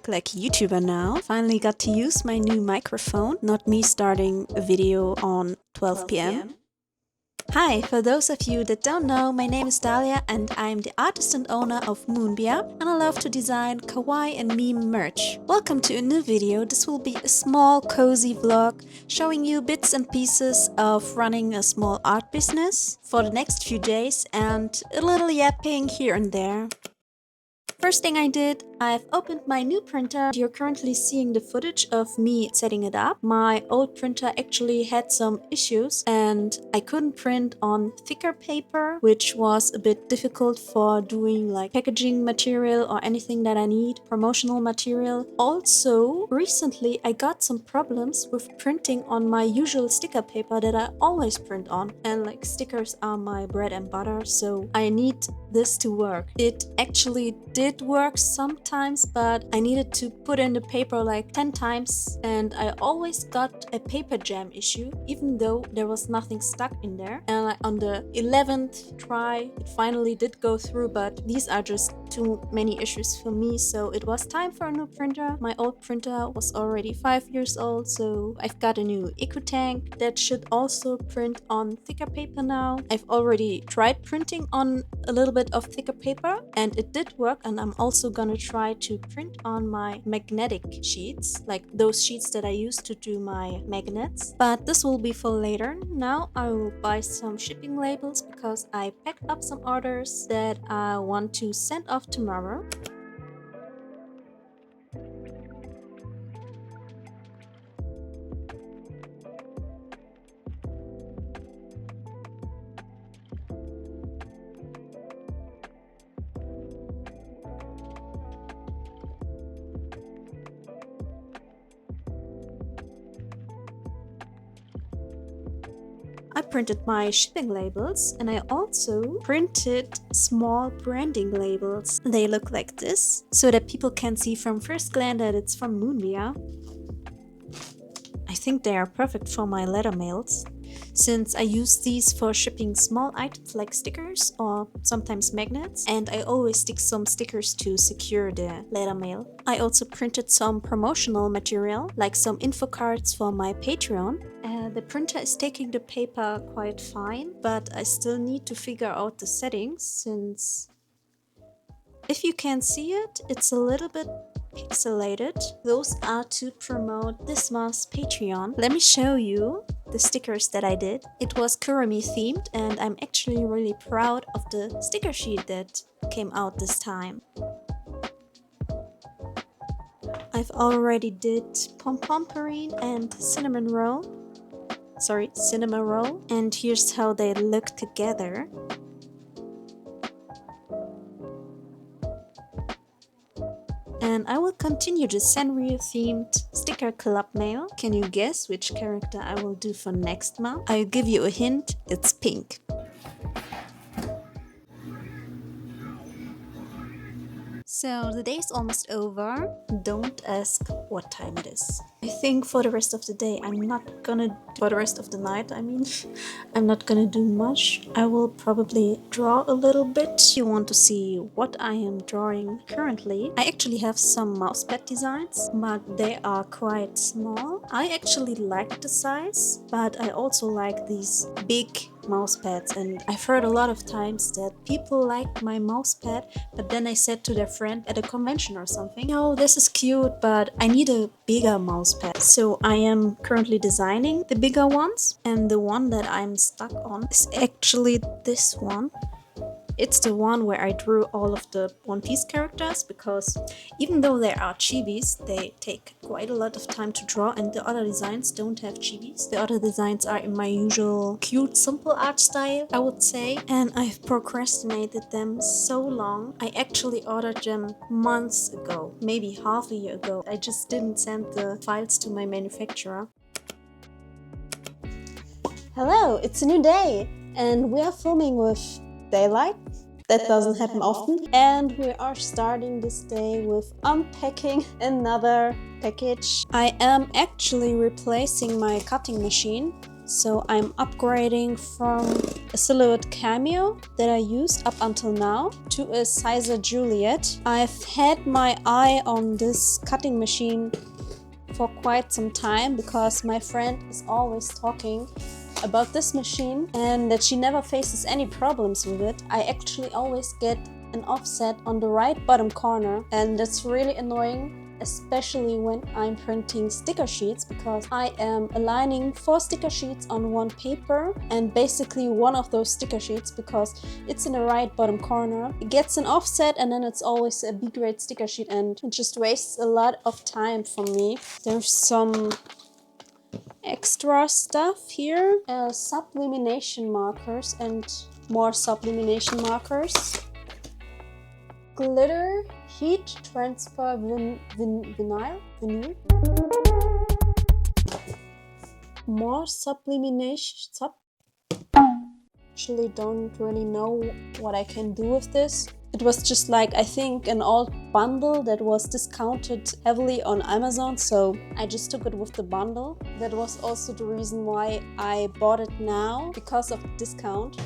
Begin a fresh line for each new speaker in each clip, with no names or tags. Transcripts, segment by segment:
look like a YouTuber now. Finally got to use my new microphone, not me starting a video on 12 p.m. Hi, for those of you that don't know, my name is Dahlia and I'm the artist and owner of Moonbia, and I love to design kawaii and meme merch. Welcome to a new video. This will be a small cozy vlog showing you bits and pieces of running a small art business for the next few days and a little yapping here and there. First thing I did, I've opened my new printer. You're currently seeing the footage of me setting it up. My old printer actually had some issues and I couldn't print on thicker paper, which was a bit difficult for doing like packaging material or anything that I need, promotional material. Also, recently I got some problems with printing on my usual sticker paper that I always print on. And like stickers are my bread and butter, so I need this to work. It actually did work sometimes, but I needed to put in the paper like 10 times and I always got a paper jam issue, even though there was nothing stuck in there. And on the 11th try, it finally did go through, but these are just too many issues for me, so it was time for a new printer. My old printer was already 5 years old, so I've got a new EcoTank that should also print on thicker paper now. I've already tried printing on a little bit of thicker paper and it did work, and I'm also gonna try to print on my magnetic sheets, like those sheets that I use to do my magnets, but this will be for later. Now I will buy some shipping labels because I packed up some orders that I want to send off tomorrow. I printed my shipping labels and I also printed small branding labels. They look like this, so that people can see from first glance that it's from Moonbia. I think they are perfect for my letter mails, since I use these for shipping small items like stickers or sometimes magnets, and I always stick some stickers to secure the letter mail. I also printed some promotional material, like some info cards for my Patreon. The printer is taking the paper quite fine, but I still need to figure out the settings, since if you can see it, it's a little bit pixelated. Those are to promote this month's Patreon. Let me show you the stickers that I did. It was Kurami themed and I'm actually really proud of the sticker sheet that came out this time. I've already did pom-pom-pourine and cinnamon roll. And here's how they look together. And I will continue the Sanrio themed sticker club mail. Can you guess which character I will do for next month? I'll give you a hint, it's pink. So the day is almost over. Don't ask what time it is. I think for the rest of the day, for the rest of the night, I'm not gonna do much. I will probably draw a little bit. You want to see what I am drawing currently? I actually have some mousepad designs, but they are quite small. I actually like the size, but I also like these big mousepads, and I've heard a lot of times that people like my mousepad, but then I said to their friend at a convention or something, "No, this is cute, but I need a bigger mousepad." So I am currently designing the bigger ones, and the one that I'm stuck on is actually this one. It's the one where I drew all of the One Piece characters, because even though they are chibis, they take quite a lot of time to draw, and the other designs don't have chibis. The other designs are in my usual cute, simple art style, I would say, and I've procrastinated them so long. I actually ordered them months ago, maybe half a year ago. I just didn't send the files to my manufacturer. Hello, it's a new day, and we are filming with daylight. That doesn't happen often. And we are starting this day with unpacking another package. I am actually replacing my cutting machine. So I'm upgrading from a Silhouette Cameo that I used up until now to a Siser Juliet. I've had my eye on this cutting machine for quite some time because my friend is always talking about this machine and that she never faces any problems with it. I actually always get an offset on the right bottom corner, and that's really annoying, especially when I'm printing sticker sheets, because I am aligning 4 sticker sheets on one paper, and basically one of those sticker sheets, because it's in the right bottom corner, it gets an offset, and then it's always a B grade sticker sheet, and it just wastes a lot of time for me. There's some extra stuff here, sublimination markers and more sublimination markers, glitter, heat transfer vinyl, more sublimination. Actually don't really know what I can do with this. It was just like, I think, an old bundle that was discounted heavily on Amazon, so I just took it with the bundle. That was also the reason why I bought it now, because of the discount.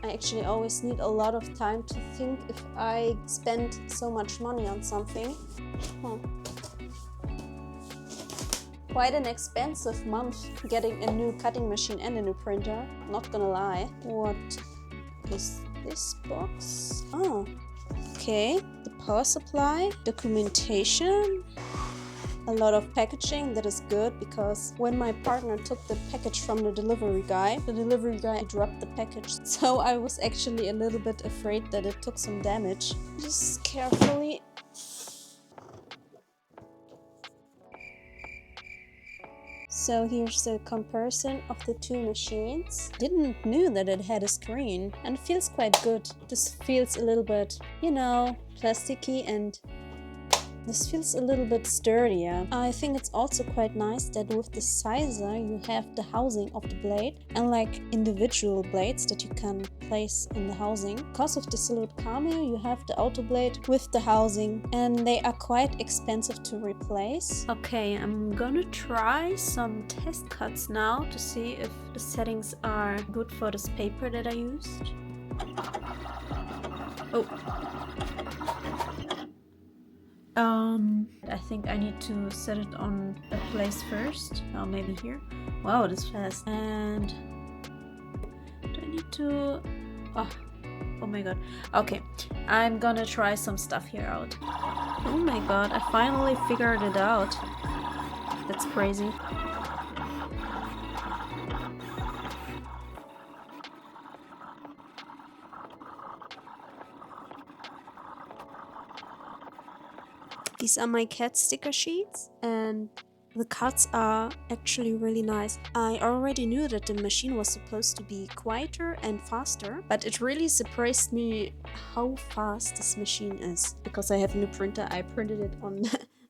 I actually always need a lot of time to think if I spend so much money on something. Quite an expensive month getting a new cutting machine and a new printer, not gonna lie. What is this box? Oh, okay. The power supply, documentation, a lot of packaging. That is good, because when my partner took the package from the delivery guy dropped the package. So I was actually a little bit afraid that it took some damage. Just carefully. So here's the comparison of the two machines. Didn't know that it had a screen, and it feels quite good. This feels a little bit, you know, plasticky, and this feels a little bit sturdier. I think it's also quite nice that with the Siser you have the housing of the blade, and like individual blades that you can place in the housing. Because of the Silhouette Cameo you have the auto blade with the housing, and they are quite expensive to replace. Okay, I'm gonna try some test cuts now to see if the settings are good for this paper that I used. Oh. I think I need to set it on a place first. Oh, maybe here. Wow, this fast. And do I need to... Oh my god. Okay, I'm gonna try some stuff here out. Oh my god, I finally figured it out. That's crazy. These are my cat sticker sheets, and the cuts are actually really nice. I already knew that the machine was supposed to be quieter and faster, but it really surprised me how fast this machine is. Because I have a new printer, I printed it on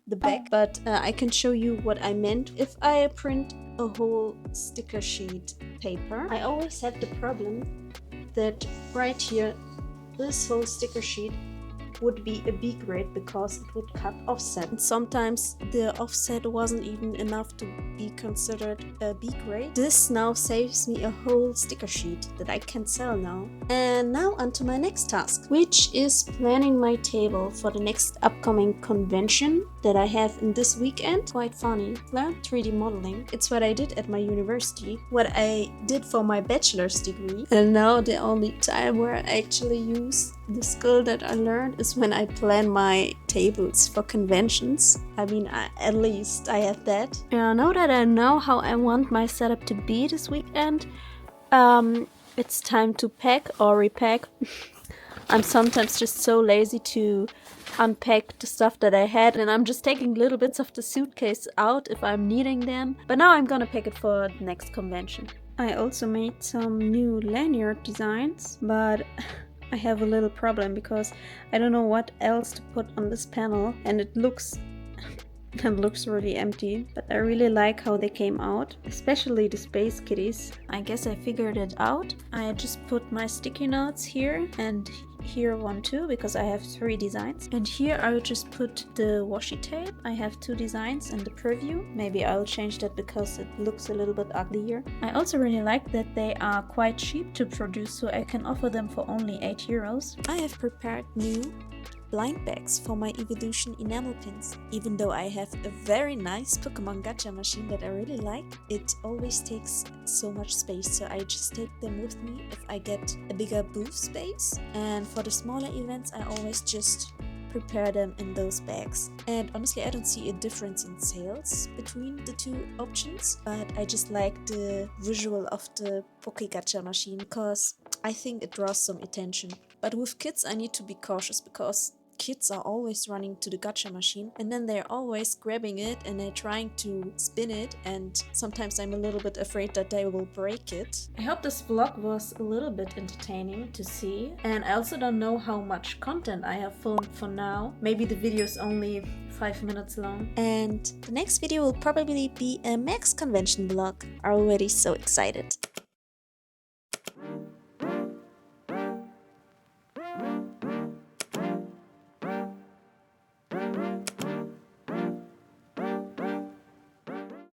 the back, but I can show you what I meant. If I print a whole sticker sheet paper, I always had the problem that right here, this whole sticker sheet would be a B grade because it would cut offset. And sometimes the offset wasn't even enough to be considered a B grade. This now saves me a whole sticker sheet that I can sell now. And now onto my next task, which is planning my table for the next upcoming convention that I have in this weekend. Quite funny. Learn 3D modeling. It's what I did at my university, what I did for my bachelor's degree. And now the only time where I actually use the skill that I learned is when I plan my tables for conventions. I mean, at least I have that. Now that I know how I want my setup to be this weekend, it's time to pack or repack. I'm sometimes just so lazy to unpack the stuff that I had, and I'm just taking little bits of the suitcase out if I'm needing them. But now I'm gonna pack it for the next convention. I also made some new lanyard designs, but I have a little problem because I don't know what else to put on this panel, and it looks really empty, but I really like how they came out, especially the space kitties. I guess I figured it out. I just put my sticky notes here and here one too, because I have 3 designs. And here I will just put the washi tape. I have 2 designs and the preview. Maybe I'll change that because it looks a little bit uglier. I also really like that they are quite cheap to produce, so I can offer them for only 8 euros. I have prepared new blind bags for my Evolution enamel pins. Even though I have a very nice Pokemon gacha machine that I really like, it always takes so much space, so I just take them with me if I get a bigger booth space. And for the smaller events, I always just prepare them in those bags. And honestly, I don't see a difference in sales between the 2 options, but I just like the visual of the Poke Gacha machine because I think it draws some attention. But with kids, I need to be cautious because kids are always running to the gacha machine and then they're always grabbing it and they're trying to spin it, and sometimes I'm a little bit afraid that they will break it. I hope this vlog was a little bit entertaining to see, and I also don't know how much content I have filmed for now. Maybe the video is only 5 minutes long. And the next video will probably be a Max convention vlog. I'm already so excited.